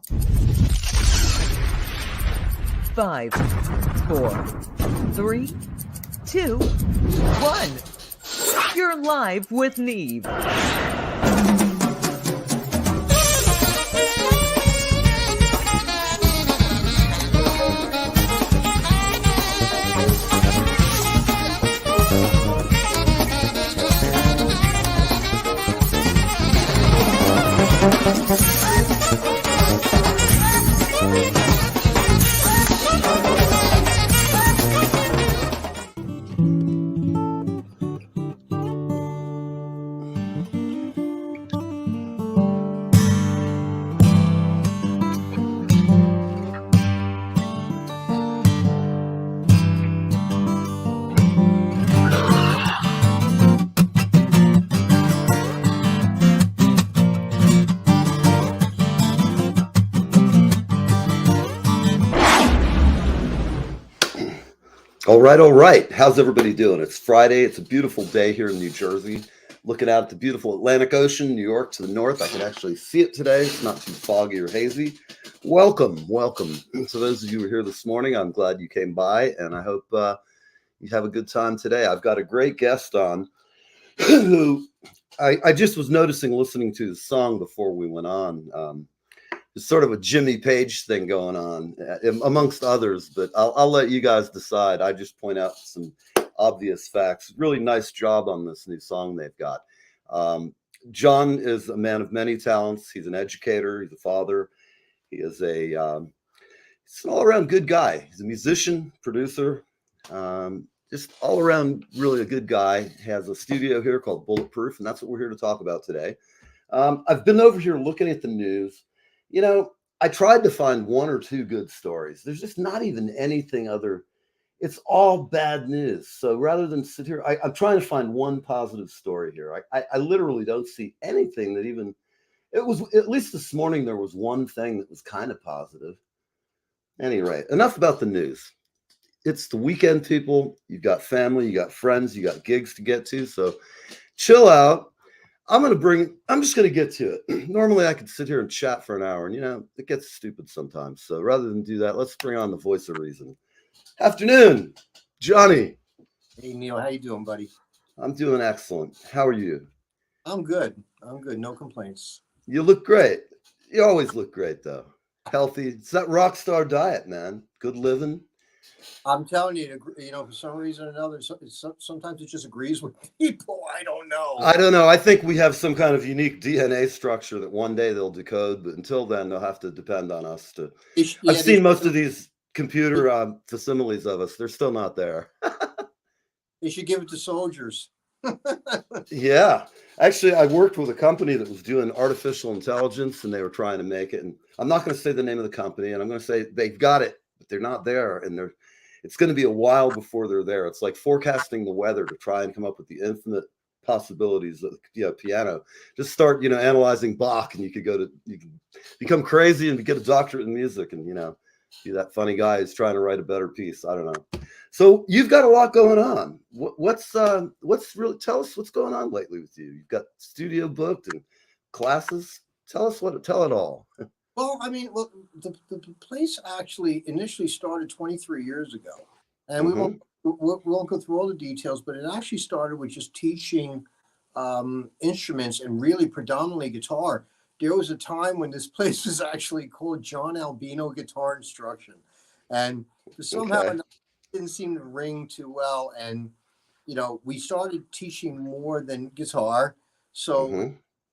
5, 4, 3, 2, 1. You're live with Neve. All right. How's everybody doing? It's Friday. It's a beautiful day here in New Jersey. Looking out at the beautiful Atlantic Ocean, New York to the north. I can actually see it today. It's not too foggy or hazy. Welcome. To those of you who are here this morning, I'm glad you came by, and I hope you have a good time today. I've got a great guest on who I just was noticing listening to the song before we went on. There's sort of a Jimmy Page thing going on amongst others, but I'll let you guys decide. I just point out some obvious facts. Really nice job on this new song they've got. John is a man of many talents. He's an educator. He's a father. He is he's an all-around good guy. He's a musician, producer, just all around really a good guy. He has a studio here called Bullett-proof, and that's what we're here to talk about today. I've been over here looking at the news. You know, I tried to find one or two good stories. There's just not even anything other. It's all bad news. So rather than sit here, I'm trying to find one positive story here. I literally don't see anything that even, it was, at least this morning, there was one thing that was kind of positive. Anyway, enough about the news. It's the weekend, people. You've got family, you got friends, you got gigs to get to. So chill out. I'm just going to get to it. Normally I could sit here and chat for an hour, and it gets stupid sometimes. So rather than do that, let's bring on the voice of reason. Afternoon, Johnny. Hey, Neil, how you doing, buddy? I'm doing excellent. How are you? I'm good. No complaints. You look great. You always look great, though. Healthy. It's that rock star diet, man. Good living. I'm telling you, for some reason or another, sometimes it just agrees with people. I don't know. I think we have some kind of unique DNA structure that one day they'll decode, but until then, they'll have to depend on us to. I've seen most of these computer facsimiles of us. They're still not there. They should give it to soldiers. Yeah. Actually, I worked with a company that was doing artificial intelligence, and they were trying to make it. And I'm not going to say the name of the company, and I'm going to say they've got it, but they're not there. And it's going to be a while before they're there. It's like forecasting the weather to try and come up with the infinite possibilities of piano. Just start, analyzing Bach, and you can become crazy and get a doctorate in music, and be that funny guy who's trying to write a better piece. I don't know. So you've got a lot going on. What's really, tell us what's going on lately with you. You've got studio booked and classes. Tell it all. Well, the place actually initially started 23 years ago, and we won't go through all the details, but it actually started with just teaching instruments, and really predominantly guitar. There was a time when this place was actually called John Albino Guitar Instruction, and somehow it didn't seem to ring too well. And we started teaching more than guitar, so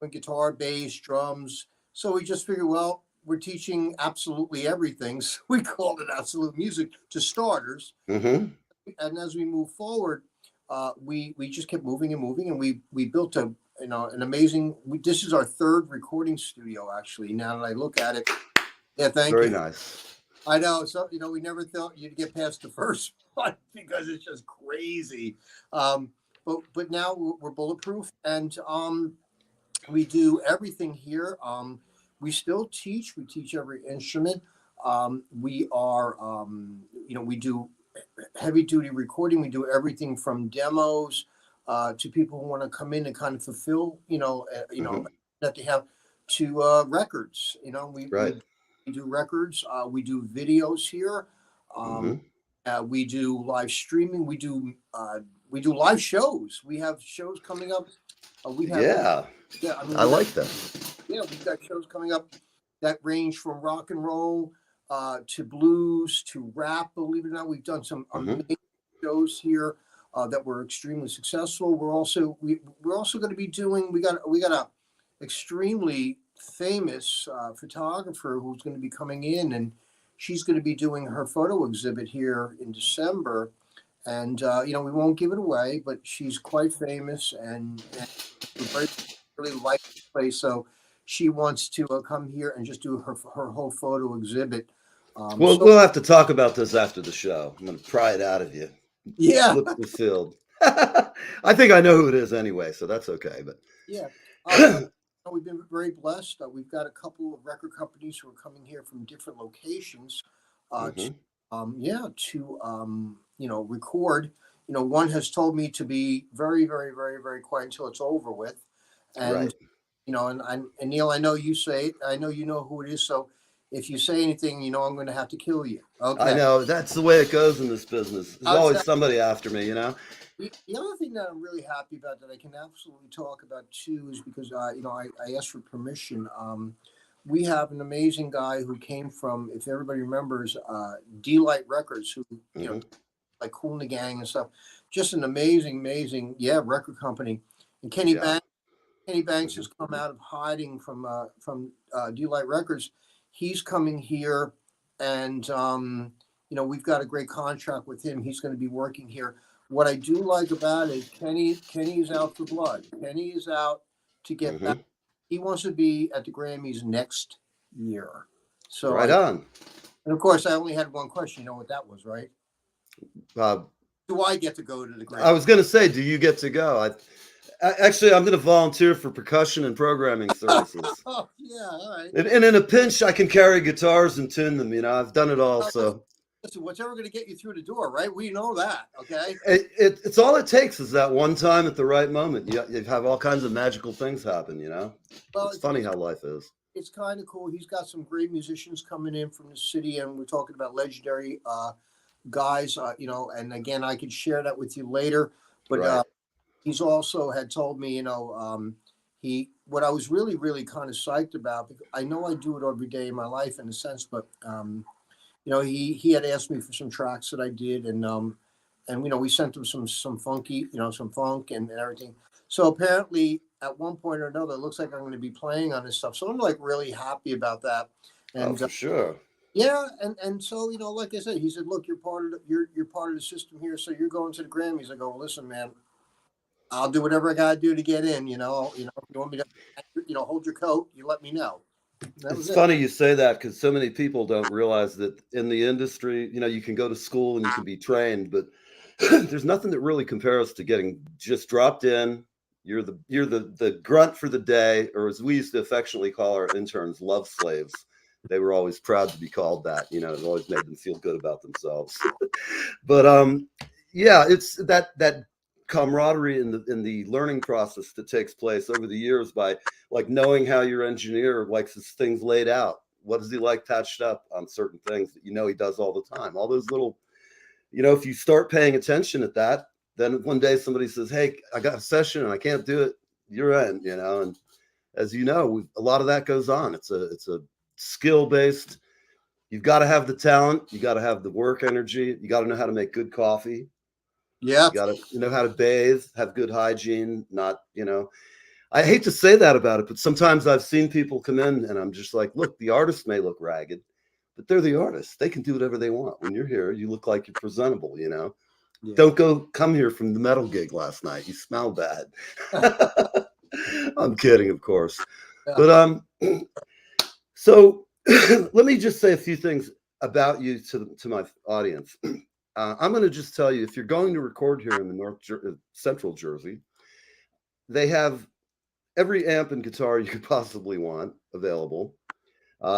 guitar, bass, drums. So we just figured, well, we're teaching absolutely everything. So we called it Absolute Music to starters. And as we move forward, we just kept moving, and we built an amazing. This is our third recording studio, actually. Now that I look at it, yeah, thank you. Very nice. I know. So we never thought you'd get past the first one because it's just crazy. But now we're bulletproof, and we do everything here. We still teach. We teach every instrument. We do heavy duty recording. We do everything from demos to people who want to come in and kind of fulfill, that they have, to records. We do records. We do videos here. Hmm. We do live streaming. We do live shows. We have shows coming up. We have Yeah, yeah. I mean, I like that. we've got shows coming up that range from rock and roll to blues to rap. Believe it or not, we've done some Hmm. amazing shows here that were extremely successful. We're also going to be doing. We got a extremely famous photographer who's going to be coming in, and she's going to be doing her photo exhibit here in December. And we won't give it away, but she's quite famous and we very really like the place. So she wants to come here and just do her whole photo exhibit. Well, So we'll have to talk about this after the show. I'm going to pry it out of you. yeah, Flip the field. I think I know who it is anyway, so that's okay. yeah. But We've been very blessed. We've got a couple of record companies who are coming here from different locations to hmm. record. One has told me to be very, very, very, very quiet until it's over with. And Right. and Neil, I know you say it. I know you know who it is. So if you say anything, I'm going to have to kill you. I Okay. know that's the way it goes in this business. There's How's always that? somebody after me, you know. The other thing that I'm really happy about that I can absolutely talk about too is because I asked for permission. We have an amazing guy who came from, if everybody remembers, D-Light Records, who Hmm. like Cool and the Gang and stuff. Just an amazing, record company. And Yeah. Kenny Banks Hmm. has come out of hiding from D-Light Records. He's coming here, and we've got a great contract with him. He's going to be working here. What I do like about it, Kenny is out for blood. Kenny is out to get back. Hmm. He wants to be at the Grammys next year. So Right on. and of course, I only had one question. You know what that was, right? Uh, Do I get to go to the I Grammys? was going to say, do you get to go? Actually, I'm going to volunteer for percussion and programming services. Oh, yeah, all right. And in a pinch, I can carry guitars and tune them. You know, I've done it all. So Listen, what's ever going to get you through the door, right? We know that, okay? it's all it takes is that one time at the right moment. You have all kinds of magical things happen. You know, Well, it's funny how life is. it's kind of cool. He's got some great musicians coming in from the city, and we're talking about legendary guys, and again, I could share that with you later. But Right. he's also had told me, what I was really, really kind of psyched about, because I know I do it every day in my life in a sense, but he had asked me for some tracks that I did, and we sent him some funky, some funk and everything. So apparently, at one point or another, it looks like I'm going to be playing on this stuff. So I'm like really happy about that. Oh, And for sure. yeah, and so like I said, he said, "Look, you're part of you're part of the system here, so you're going to the Grammys." I go, "Listen, man, I'll do whatever I got to do to get in. If you want me to, hold your coat, you let me know." That was It's it. funny you say that because so many people don't realize that in the industry, you can go to school and you can be trained, but there's nothing that really compares to getting just dropped in. You're the grunt for the day, or as we used to affectionately call our interns, love slaves. They were always proud to be called that. It always made them feel good about themselves. But yeah, it's that camaraderie in the learning process that takes place over the years by like knowing how your engineer likes his things laid out. What does he like patched up on certain things that he does all the time? All those little, if you start paying attention at that, then one day somebody says, "Hey, I got a session and I can't do it." You're in, and as you know, a lot of that goes on. It's a skill based. You've got to have the talent. You got to have the work energy. You got to know how to make good coffee. Yeah, You got to know how to bathe, have good hygiene. Not, I hate to say that about it, but sometimes I've seen people come in and I'm just like, look, the artist may look ragged, but they're the artist. They can do whatever they want. When you're here, you look like you're presentable, yeah. Don't come here from the metal gig last night. You smell bad. I'm kidding, of course. But so let me just say a few things about you to my audience. I'm going to just tell you, if you're going to record here in the Central Jersey, they have every amp and guitar you could possibly want available.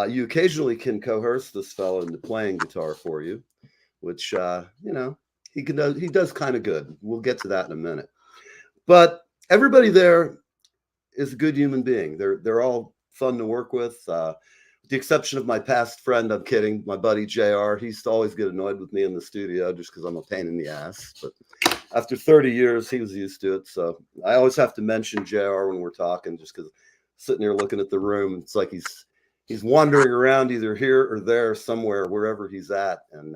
You occasionally can coerce this fellow into playing guitar for you, which he does kind of good. We'll get to that in a minute. But everybody there is a good human being. They're all fun to work with. the exception of my past friend, I'm kidding, my buddy JR, he used to always get annoyed with me in the studio just because I'm a pain in the ass. But after 30 years, he was used to it. So I always have to mention JR when we're talking, just because sitting here looking at the room, it's like he's wandering around either here or there somewhere, wherever he's at. And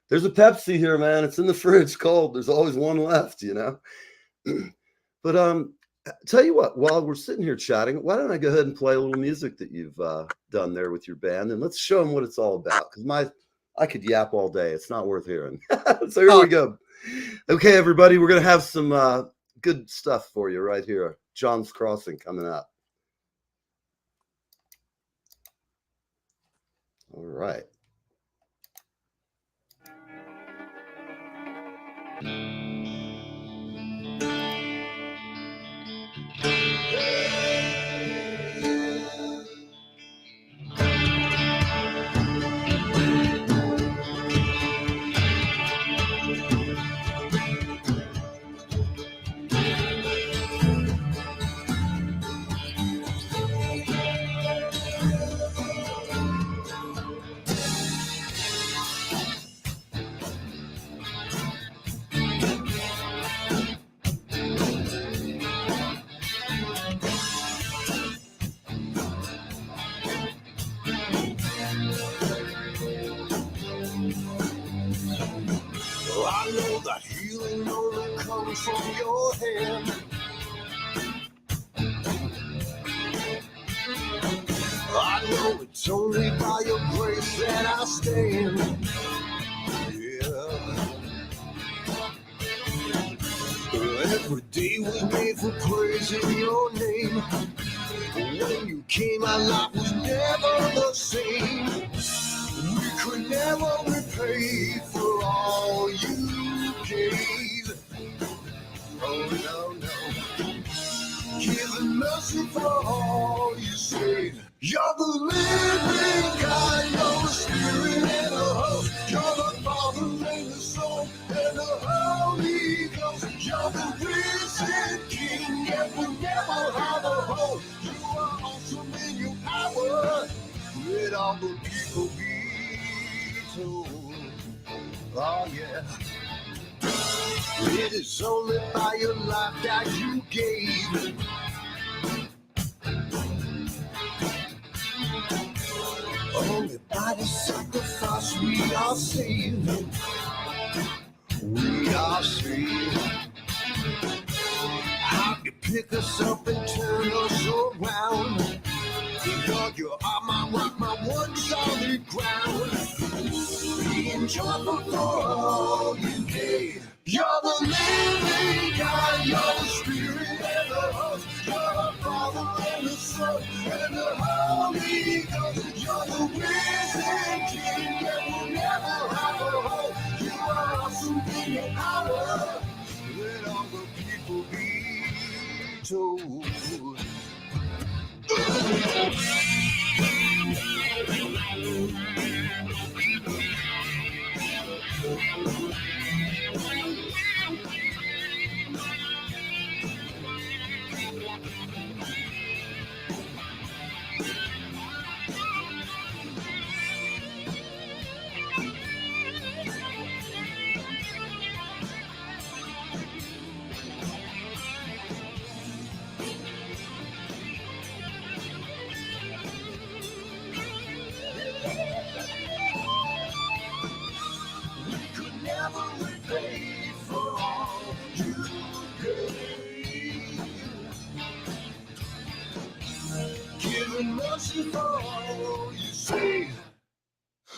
there's a Pepsi here, man. It's in the fridge cold. There's always one left, you know. But tell you what, while we're sitting here chatting, why don't I go ahead and play a little music that you've done there with your band, and let's show them what it's all about, because I could yap all day. It's not worth hearing. So here we go. Okay, everybody, we're going to have some good stuff for you right here. John's Crossing coming up. All right. I know that healing only comes from your hand. I know it's only by your grace that I stand. Yeah. Every day was made for praising your name. When you came, our life was never the same. We could never repay for all you gave. Oh, no. Giving mercy for all you saved. You're the living God, you're the Spirit and the host. You're the Father and the Son and the Holy Ghost. You're the risen King, and we never have a hope. You are awesome in your power. Let all the people be told. Oh, yeah. It is only by your life that you gave. Only by the sacrifice we are saved. We are saved. How you pick us up and turn us around? God, you are my rock, my one solid ground. Being joyful for all you gave. You're the living God, you're the Spirit and the host. You're the Father and the Son and the Holy Ghost. You're the risen King, and we'll never have a hope. You are awesome in your power. Let all the people be told.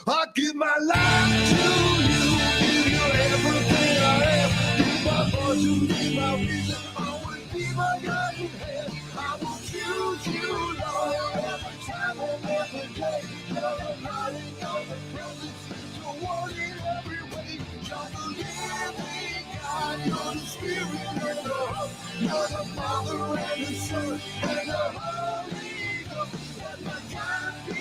I give my life to you, give you everything I am. Be my fortune, be my reason, always be my guiding hand. I will choose you, Lord, every time and every day. You're the lighting of the presence, you're one in every way. You're the living God, you're the Spirit and the hope. You're the Father and the Son and the Holy Ghost. Let my God be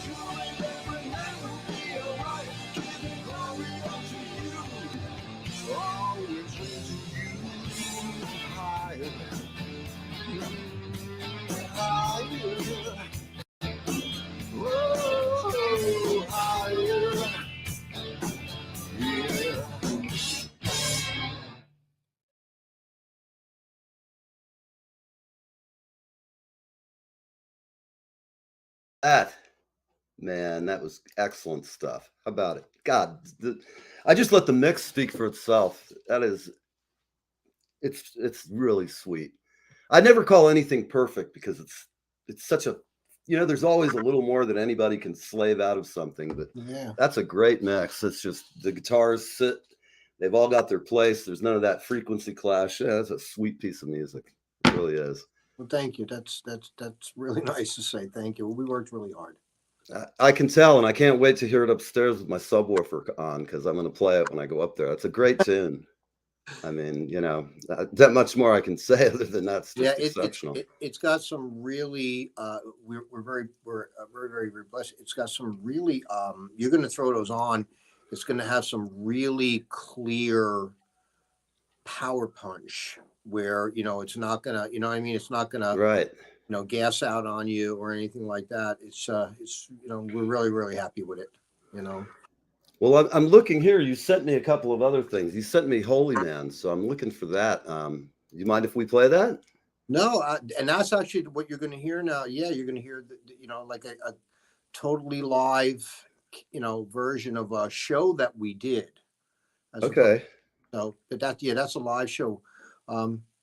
true and every man will be alright. Giving glory unto you, always raising you higher, higher. That, man, that was excellent stuff. How about it? God, I just let the mix speak for itself. That is, it's really sweet. I never call anything perfect because it's such a, there's always a little more that anybody can slave out of something, but Yeah. that's a great mix. It's just the guitars sit, they've all got their place. There's none of that frequency clash. Yeah, that's a sweet piece of music. It really is. Well, thank you. That's really nice to say. Thank you. We worked really hard. I can tell, and I can't wait to hear it upstairs with my subwoofer on because I'm going to play it when I go up there. It's a great tune. I mean, that much more I can say other than that's just exceptional. It's got some really, we're very blessed. It's got some really, you're going to throw those on. It's going to have some really clear power punch where, it's not going to, it's not going to, right. Gas out on you or anything like that. It's we're really, really happy with it, Well, I'm looking here. You sent me a couple of other things. You sent me Holy Man, so I'm looking for that. You mind if we play that? No, and that's actually what you're going to hear now. Yeah, you're going to hear, like a totally live, version of a show that we did. Okay. That's a live show.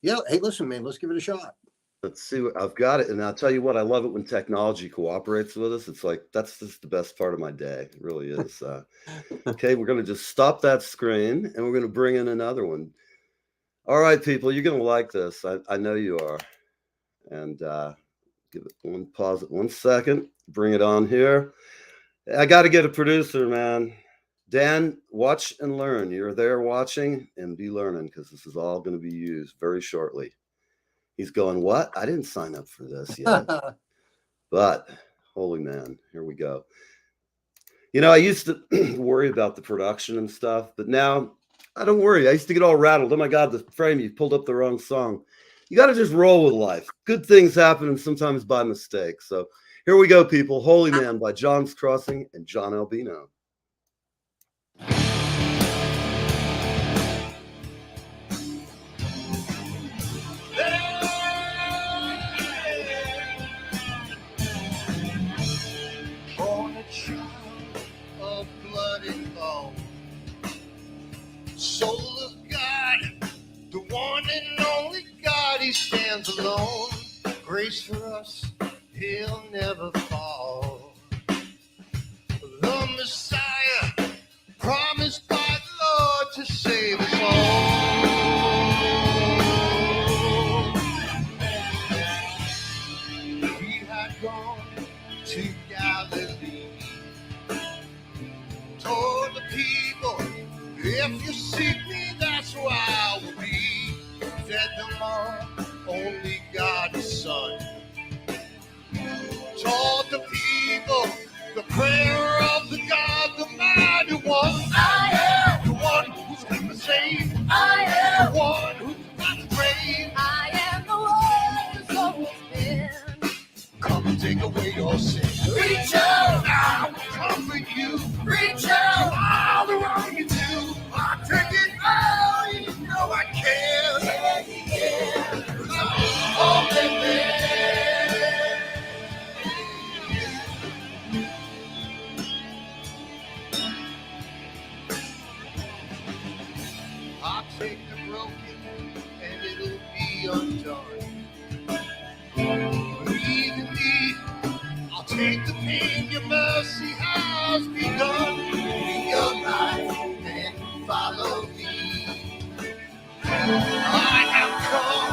Yeah. Hey, listen, man, let's give it a shot. Let's see what I've got it. And I'll tell you what, I love it when technology cooperates with us. It's like, that's just the best part of my day. It really is. Okay. We're going to just stop that screen and we're going to bring in another one. All right, people, you're going to like this. I know you are. And give it pause it 1 second, bring it on here. I got to get a producer, man. Dan, watch and learn. You're there watching and be learning because this is all going to be used very shortly. He's going, what? I didn't sign up for this yet. But holy man, here we go. I used to worry about the production and stuff, but now I don't worry. I used to get all rattled. Oh my God, the frame, you pulled up the wrong song. You got to just roll with life. Good things happen and sometimes by mistake. So here we go, people. Holy Man by John's Crossing and John Albino. Soul of God, the one and only God, he stands alone. Grace for us, he'll never fall. The Messiah, promised by the Lord to save us all. He had gone to Galilee, told the people, if you seek me, that's where I will be. Fed them all, only God the Son. Taught the people the prayer of the God, the mighty one. I am the one who's going to save. I am the one who's not afraid. I am the one who's always been. Come and take away your sin. Reach out, I will comfort you. Reach out, all the wrong you do. I'll take it all, you know I can. Yeah. I'm open there. I'll take the broken and it'll be undone. Breathe in me, I'll take the pain, your mercy has begun. Be your life and follow me. I have come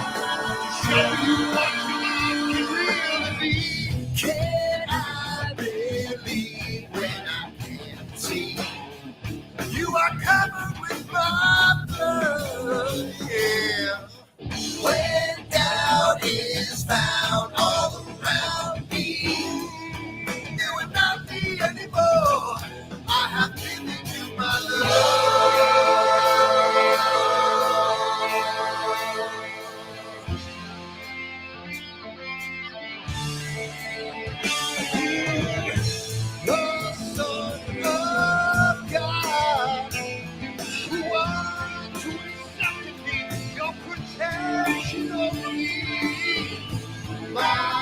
to show you what you can really be. Can I believe when I can't see? You are covered with my blood, yeah. When doubt is found all around me, there will not be anymore. I have given you my love. The Son of God, who are to accept me, your protection over me. My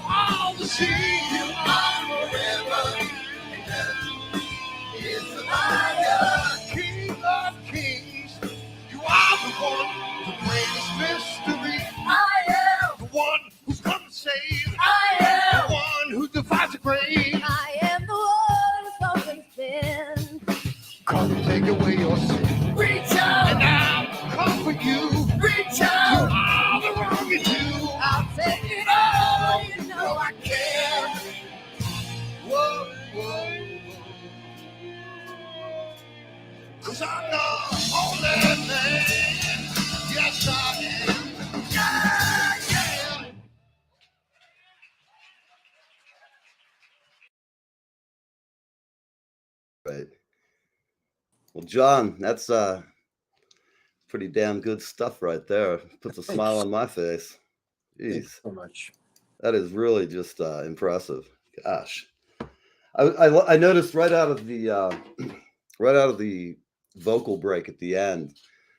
all to see. You are forever. It's the lion, King of Kings. You are the one, the greatest mystery. I am the one who's come to save. I am the one who defies the grave. I am the one who's often sin. Come take away your sin. Reach out And I'll comfort you. reach You out. all the wrong you do. I'll take it all, you know I can. Whoa, whoa. 'Cause I'm the only man. Yes, I am. Yeah, yeah. Right. Well, John, that's pretty damn good stuff right there. Puts a smile on my face. Thank you Jeez, so much. that is really just impressive. Gosh, I noticed right out of the right out of the vocal break at the end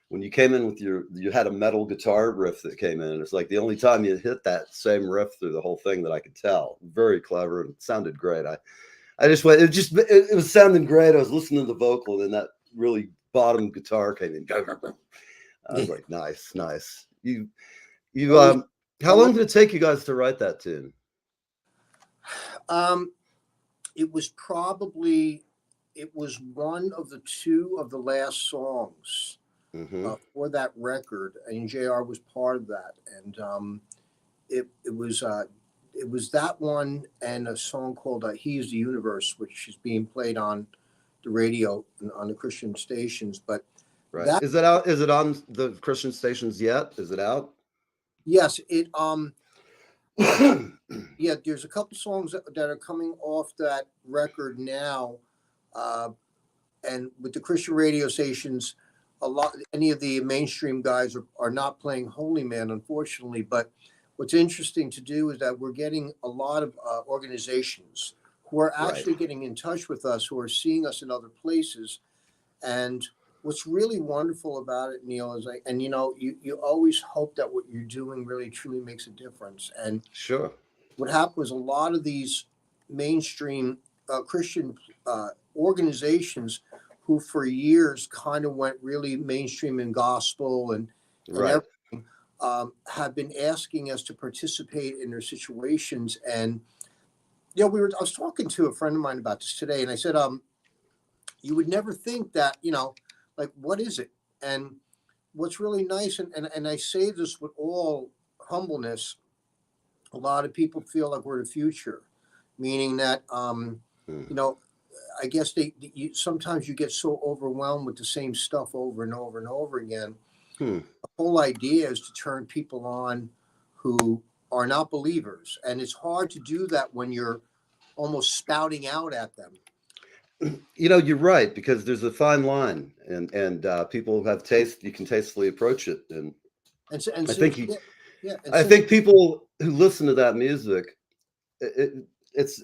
when you came in with you had a metal guitar riff that came in. It's like the only time you hit that same riff through the whole thing that I could tell. Very clever and it sounded great. I just went. It was sounding great. I was listening to the vocal, and then that really bottom guitar came in. I was like, nice, nice. You how long did it take you guys to write that tune? It was one of the two of the last songs for that record, and JR was part of that, and it was that one and a song called "He Is the Universe," which is being played on the radio on the Christian stations. But Right. Is it out? Is it on the Christian stations yet? Is it out? yes, yeah, there's a couple songs that are coming off that record now, and with the Christian radio stations, any of the mainstream guys are not playing Holy Man, unfortunately. But what's interesting to do is that we're getting a lot of organizations who are actually getting in touch with us, who are seeing us in other places. And what's really wonderful about it, Neil, is you always hope that what you're doing really truly makes a difference. And Sure. what happened was a lot of these mainstream Christian organizations who for years kind of went really mainstream in gospel and everything, have been asking us to participate in their situations. And I was talking to a friend of mine about this today, and I said, you would never think that, like, what is it? And what's really nice, and I say this with all humbleness, a lot of people feel like we're the future, meaning that, I guess sometimes you get so overwhelmed with the same stuff over and over and over again. The whole idea is to turn people on who are not believers. And it's hard to do that when you're almost spouting out at them. You're right, because there's a fine line, and people who have taste, you can tastefully approach it. And I think people who listen to that music,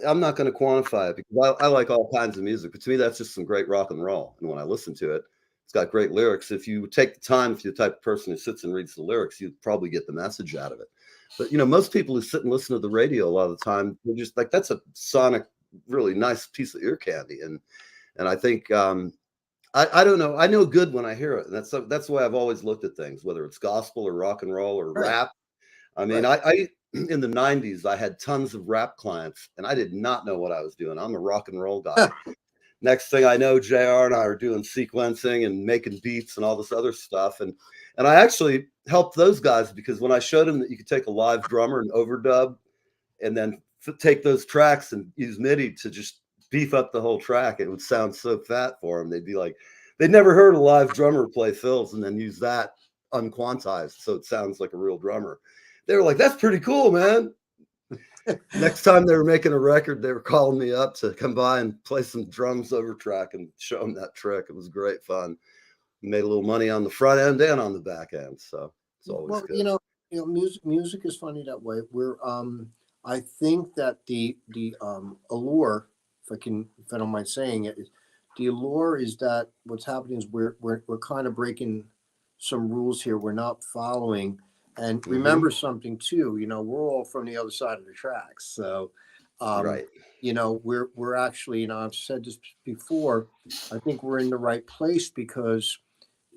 I'm not going to quantify it because I like all kinds of music, but to me, that's just some great rock and roll. And when I listen to it, it's got great lyrics. If you take the time, if you're the type of person who sits and reads the lyrics, you'd probably get the message out of it. But, most people who sit and listen to the radio a lot of the time, they're just like, that's a sonic, really nice piece of ear candy. And I think, I don't know. I know good when I hear it. And that's the way I've always looked at things, whether it's gospel or rock and roll or rap. I mean, I in the 90s, I had tons of rap clients, and I did not know what I was doing. I'm a rock and roll guy. Next thing I know, JR and I are doing sequencing and making beats and all this other stuff. And I actually helped those guys because when I showed them that you could take a live drummer and overdub and then take those tracks and use MIDI to just beef up the whole track, it would sound so fat for them. They'd be like, they'd never heard a live drummer play fills and then use that unquantized so it sounds like a real drummer. They were like, that's pretty cool, man. Next time they were making a record, they were calling me up to come by and play some drums over track and show them that trick. It was great fun. We made a little money on the front end and on the back end. So it's always good. Music is funny that way. I think that the allure, if I don't mind saying it, the allure is that what's happening is we're kind of breaking some rules here. We're not following. And remember something too, we're all from the other side of the tracks. So, Right. we're actually, I've said this before, I think we're in the right place because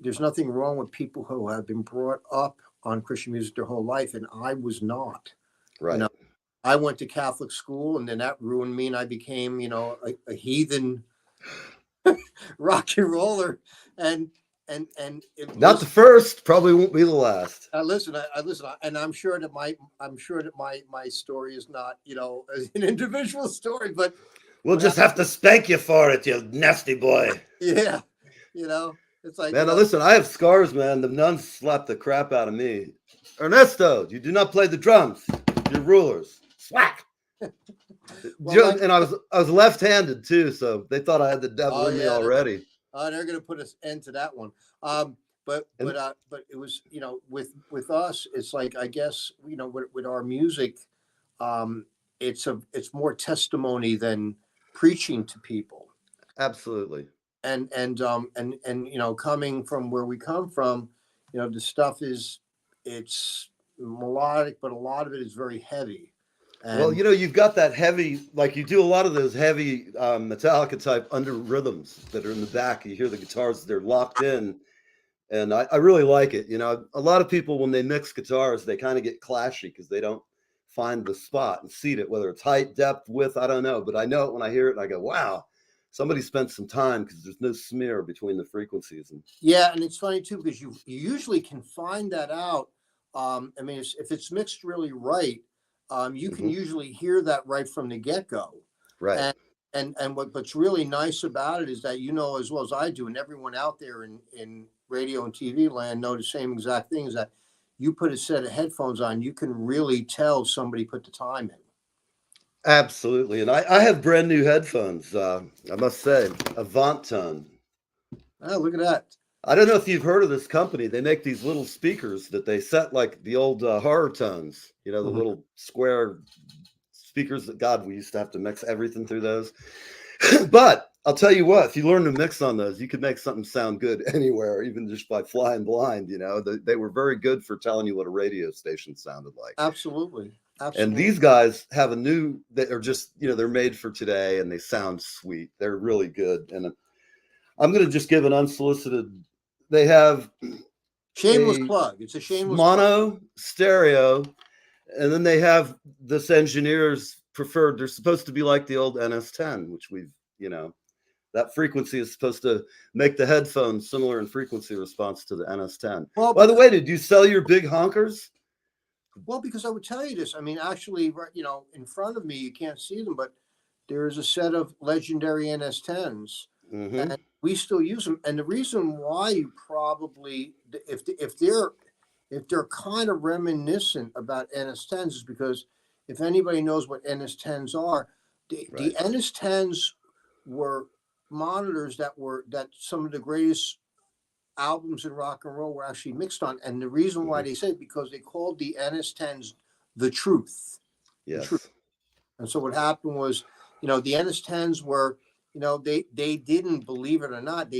there's nothing wrong with people who have been brought up on Christian music their whole life. And I was not. Right. I went to Catholic school, and then that ruined me, and I became, a heathen rock and roller. And Not the first, probably won't be the last. I listen, and I'm sure that my story is not, an individual story, but We'll just have to spank you for it, you nasty boy. yeah, it's like, Man, now listen, I have scars, man. The nuns slapped the crap out of me. Ernesto, you do not play the drums. You're rulers. Swack. And I was left-handed too, so they thought I had the devil in me already. They're going to put an end to that one. But it was, with us, it's like, I guess, with our music, it's more testimony than preaching to people. Absolutely. And coming from where we come from, the stuff it's melodic, but a lot of it is very heavy. And, well, you've got that heavy, like you do a lot of those heavy Metallica type under rhythms that are in the back. You hear the guitars, they're locked in. And I really like it. A lot of people, when they mix guitars, they kind of get clashy because they don't find the spot and seat it, whether it's height, depth, width, I don't know. But I know it when I hear it and I go, wow, somebody spent some time because there's no smear between the frequencies. And it's funny too, because you usually can find that out. If it's mixed really right, you can usually hear that right from the get-go. Right. And what's really nice about it is that as well as I do, and everyone out there in radio and TV land know the same exact thing, is that you put a set of headphones on, you can really tell somebody put the time in. Absolutely. And I have brand new headphones, I must say, Avant Tone. Oh, look at that. I don't know if you've heard of this company. They make these little speakers that they set like the old horror tones, the little square speakers that, God, we used to have to mix everything through those. But I'll tell you what, if you learn to mix on those, you could make something sound good anywhere, even just by flying blind. They were very good for telling you what a radio station sounded like. Absolutely. And these guys have that are just, they're made for today and they sound sweet. They're really good. And I'm going to just give an unsolicited, they have shameless plug. It's a shameless mono stereo. And then they have this engineer's preferred, they're supposed to be like the old NS10, which we've, that frequency is supposed to make the headphones similar in frequency response to the NS10. Well, by the way, did you sell your big honkers? Well, because I would tell you this. Actually, in front of me, you can't see them, but there is a set of legendary NS10s, and we still use them. And the reason why you probably, if they're kind of reminiscent about NS10s, is because if anybody knows what NS10s are, the NS10s were monitors that some of the greatest albums in rock and roll were actually mixed on. And the reason why they say it, because they called the NS10s the truth. Yes. The truth. And so what happened was, the NS10s were, they didn't, believe it or not,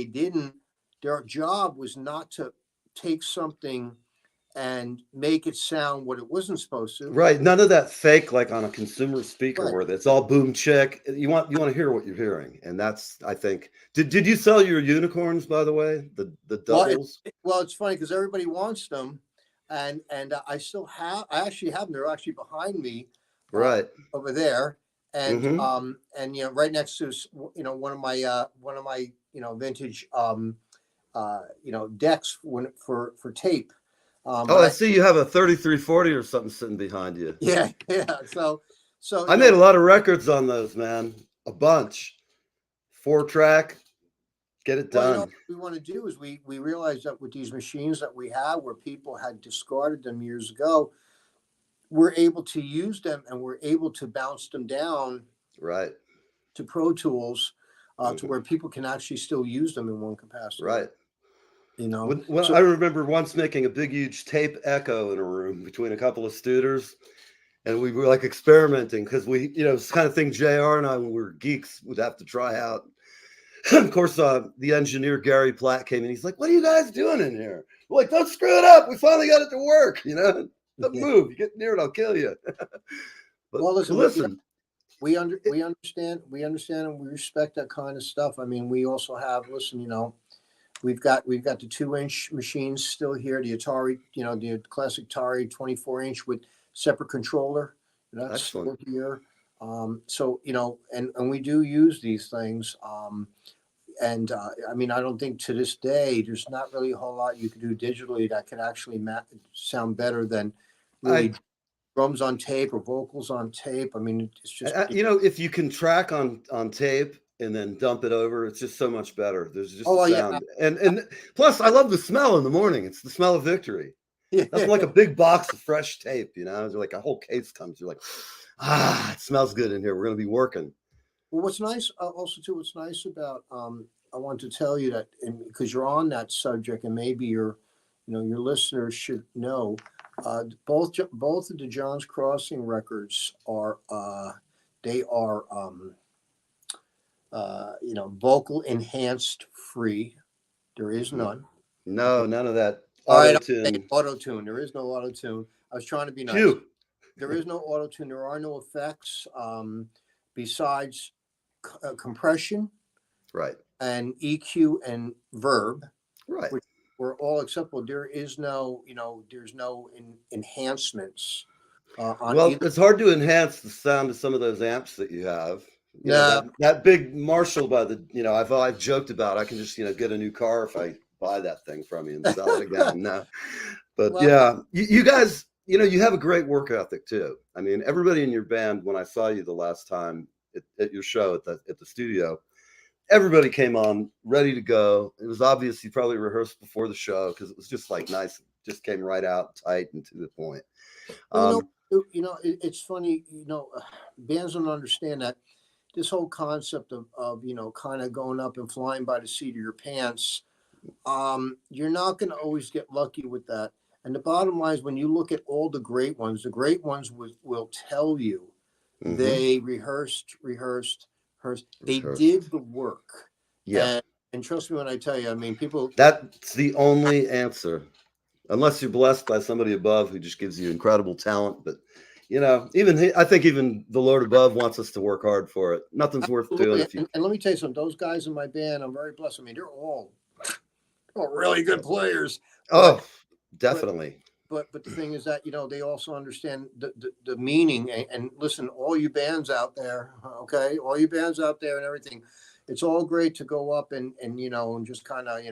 their job was not to take something and make it sound what it wasn't supposed to. Right. None of that fake, like on a consumer speaker where it's all boom chick. You want to hear what you're hearing. And that's, I think, did you sell your unicorns, by the way? The doubles? Well, it's funny because everybody wants them. And I actually have them. They're actually behind me. Right. Over there. And, right next to, one of my vintage, decks for tape. I see you have a 3340 or something sitting behind you. Yeah. So I made a lot of records on those, man. A bunch. 4-track. Get it done. What we want to do is we realize that with these machines that we have, where people had discarded them years ago, we're able to use them and we're able to bounce them down to Pro Tools to where people can actually still use them in one capacity. Right. I remember once making a big, huge tape echo in a room between a couple of studers, and we were like experimenting because we, it's the kind of thing JR and I, when we were geeks, would have to try out. of course, the engineer Gary Platt came in. He's like, "What are you guys doing in here?" We're like, "Don't screw it up. We finally got it to work. You know, don't move. You get near it, I'll kill you." But Well, listen, we understand, and we respect that kind of stuff. I mean, we also have, listen, we've got the 2-inch machines still here, the Atari, the classic Atari 24-inch with separate controller. That's excellent. still here. So, and we do use these things. And I mean, I don't think to this day, there's not really a whole lot you can do digitally that could actually sound better than really drums on tape or vocals on tape. I mean, it's just, if you can track on tape and then dump it over, it's just so much better. There's just a sound. Yeah. And plus I love the smell in the morning. It's the smell of victory. Yeah. That's like a big box of fresh tape, It's like a whole case comes. You're like, it smells good in here. We're going to be working. Well, what's nice what's nice about, I want to tell you that, because you're on that subject, and maybe your listeners should know, both of the John's Crossing records are, they are, vocal enhanced free. There is none. No, none of that. Auto tune. There is no auto tune. I was trying to be nice. Phew. There is no auto tune. There are no effects besides compression, right, and EQ and verb, right, which were all acceptable. There is no, there's no enhancements. It's hard to enhance the sound of some of those amps that you have. That big Marshall by the, I've joked about, I can just, get a new car if I buy that thing from you and sell it again. No, but you guys, you have a great work ethic too. I mean, everybody in your band, when I saw you the last time at your show at the studio, everybody came on ready to go. It was obvious you probably rehearsed before the show because it was just like nice, just came right out tight and to the point. It's funny, bands don't understand that this whole concept of kind of going up and flying by the seat of your pants, you're not going to always get lucky with that. And the bottom line is, when you look at all the great ones will tell you they rehearsed. They did the work. Yeah. And trust me when I tell you, I mean, people. That's the only answer, unless you're blessed by somebody above who just gives you incredible talent. But I think even the Lord above wants us to work hard for it. Nothing's worth doing if you. And let me tell you something. Those guys in my band, I'm very blessed. I mean, they're all really good players. Definitely. But the thing is that, they also understand the meaning, and listen, all you bands out there, okay, all you bands out there and everything, it's all great to go up and just kind of,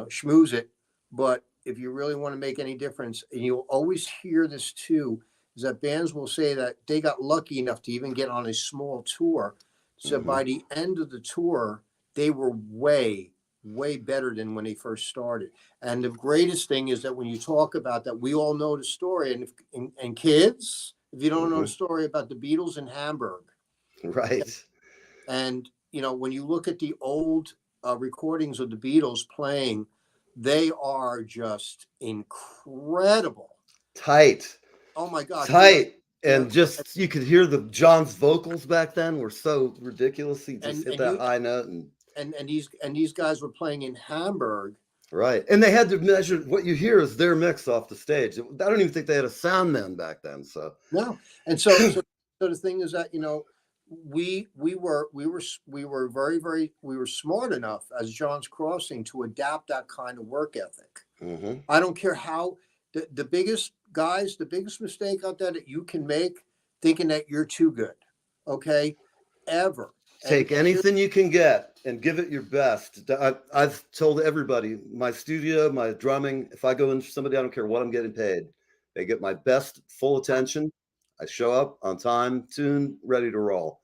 schmooze it. But if you really want to make any difference, and you'll always hear this too, is that bands will say that they got lucky enough to even get on a small tour. So by the end of the tour, they were way better than when they first started. And the greatest thing is that when you talk about that, we all know the story. And kids, if you don't know the story about the Beatles in Hamburg, right? And when you look at the old recordings of the Beatles playing, they are just incredible. Tight. Oh my God. Tight. And just, you could hear John's vocals back then were so ridiculous. He just hit that high note and these guys were playing in Hamburg, right? And they had to measure. What you hear is their mix off the stage. I don't even think they had a sound man back then. So no, and so the thing is that we were very smart enough as John's Crossing to adapt that kind of work ethic. I don't care how the biggest mistake out there that you can make, thinking that you're too good, okay, ever. Take anything you can get and give it your best. I've told everybody, my studio, my drumming, if I go into somebody, I don't care what I'm getting paid. They get my best full attention. I show up on time, tuned, ready to roll.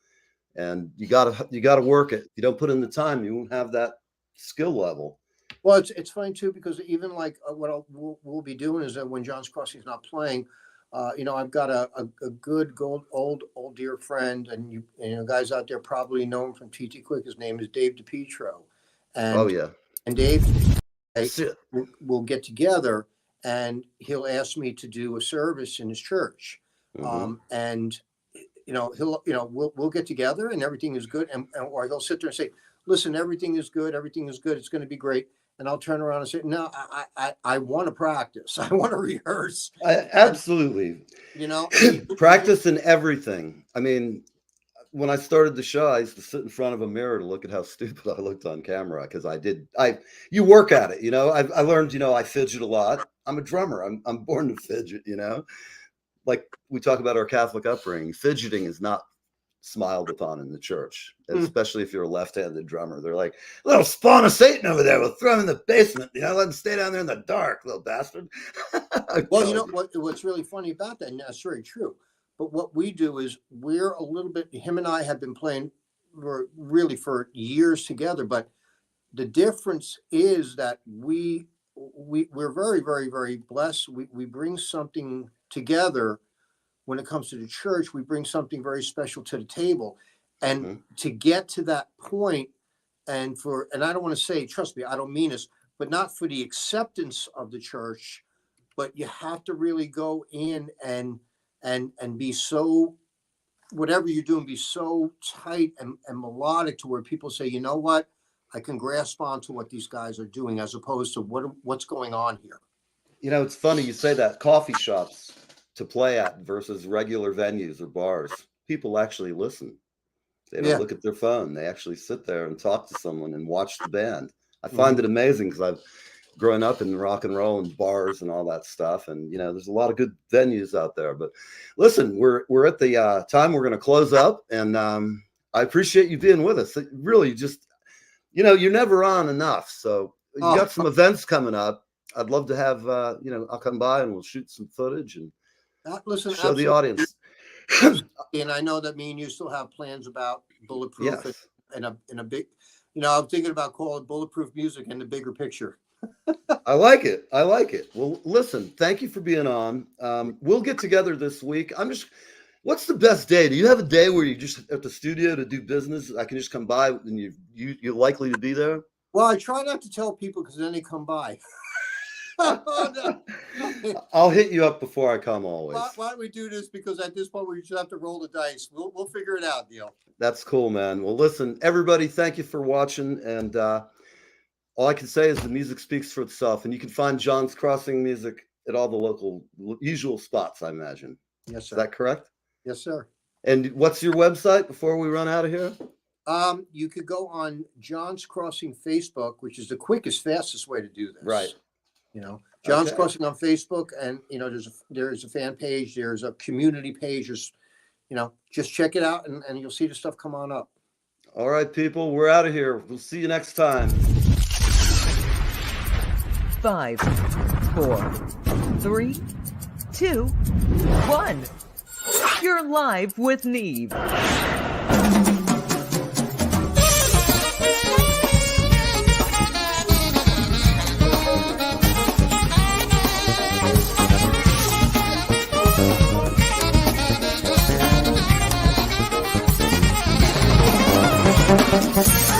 And you gotta work it. If you don't put in the time, you won't have that skill level. Well, it's funny too, because even like what we'll be doing is that when John's Crossing is not playing, I've got a good old dear friend, and you guys out there probably know him from TT Quick. His name is Dave DiPietro, and and Dave will get together, and he'll ask me to do a service in his church, and we'll get together and everything is good, or he'll sit there and say, listen, everything is good, it's going to be great. And I'll turn around and say, no, I want to practice. I want to rehearse. Absolutely. Practice in everything. I mean, when I started the show, I used to sit in front of a mirror to look at how stupid I looked on camera, because you work at it, I learned, I fidget a lot. I'm a drummer. I'm born to fidget, like we talk about our Catholic upbringing. Fidgeting is not smiled upon in the church, especially if you're a left-handed drummer. They're like, little spawn of Satan over there, we'll throw him in the basement, let him stay down there in the dark, little bastard. Well, what's really funny about that, and that's very true, but what we do is we're a little bit, him and I have been playing really for years together, but the difference is that we're very, very, very blessed. We bring something together. When it comes to the church, we bring something very special to the table. And to get to that point, and I don't want to say, trust me, I don't mean this, but not for the acceptance of the church, but you have to really go in and be so, whatever you're doing, be so tight and melodic to where people say, you know what, I can grasp onto what these guys are doing, as opposed to what's going on here. It's funny you say that. Coffee shops to play at versus regular venues or bars, people actually listen. They don't look at their phone. They actually sit there and talk to someone and watch the band. I find it amazing, because I've grown up in rock and roll and bars and all that stuff, and there's a lot of good venues out there. But listen, we're at the time we're going to close up, and I appreciate you being with us. It really, just you're never on enough. So you got some events coming up. I'd love to have I'll come by and we'll shoot some footage and listen, show the audience. And I know that me and you still have plans about Bullett-proof. Yes. and a big, I'm thinking about calling Bullett-proof music in the bigger picture. I like it. Well, listen, thank you for being on. We'll get together this week. What's the best day? Do you have a day where you just at the studio to do business? I can just come by and you're likely to be there? Well, I try not to tell people, because then they come by. I'll hit you up before I come always. Why don't we do this? Because at this point, we just have to roll the dice. We'll figure it out, Neil. That's cool, man. Well, listen, everybody, thank you for watching. And all I can say is the music speaks for itself. And you can find John's Crossing music at all the local usual spots, I imagine. Yes, sir. Is that correct? Yes, sir. And what's your website before we run out of here? You could go on John's Crossing Facebook, which is the quickest, fastest way to do this. Right. John's Crossing on Facebook, and there's a fan page, there's a community page, just check it out and you'll see the stuff come on up. All right, people, we're out of here. We'll see you next time. 5, 4, 3, 2, 1. You're live with Neve. Bye.